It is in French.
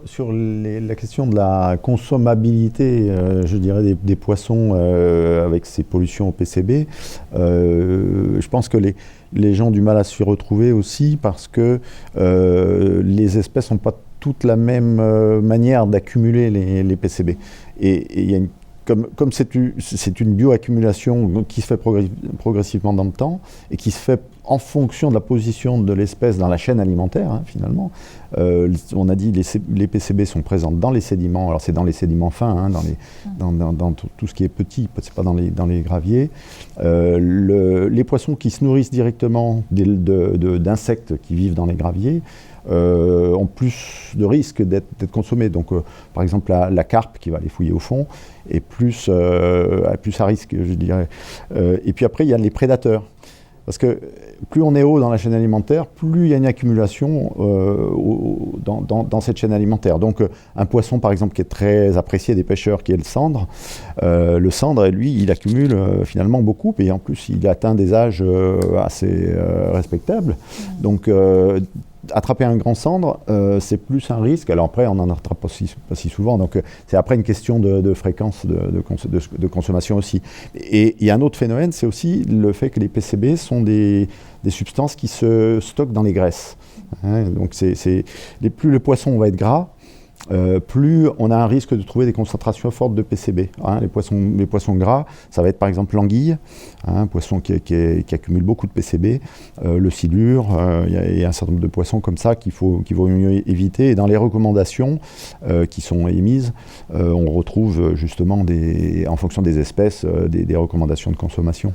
Sur la question de la consommabilité, je dirais, des poissons avec ces pollutions au PCB, je pense que les gens ont du mal à s'y retrouver aussi parce que les espèces n'ont pas toute la même manière d'accumuler les PCB. Et il y a comme c'est une bioaccumulation qui se fait progressivement dans le temps et qui se fait en fonction de la position de l'espèce dans la chaîne alimentaire, hein, finalement. On a dit les PCB sont présents dans les sédiments, alors c'est dans les sédiments fins, hein, dans tout ce qui est petit, c'est pas dans les graviers. Les poissons qui se nourrissent directement d'insectes qui vivent dans les graviers ont plus de risques d'être consommés. Donc, par exemple, la carpe qui va les fouiller au fond est plus à risque, je dirais. Et puis après, il y a les prédateurs. Parce que plus on est haut dans la chaîne alimentaire, plus il y a une accumulation dans cette chaîne alimentaire. Donc un poisson, par exemple, qui est très apprécié des pêcheurs, qui est le sandre, lui, il accumule finalement beaucoup, et en plus, il atteint des âges assez respectables. Donc attraper un grand sandre, c'est plus un risque. Alors après, on n'en attrape pas si souvent. Donc c'est après une question de fréquence de consommation aussi. Et il y a un autre phénomène, c'est aussi le fait que les PCB sont des substances qui se stockent dans les graisses. Hein, donc plus le poisson va être gras, plus on a un risque de trouver des concentrations fortes de PCB. Hein, les poissons gras, ça va être par exemple l'anguille, hein, un poisson qui accumule beaucoup de PCB, le silure, il y a un certain nombre de poissons comme ça qu'il vaut mieux éviter. Et dans les recommandations qui sont émises, on retrouve justement en fonction des espèces, des recommandations de consommation.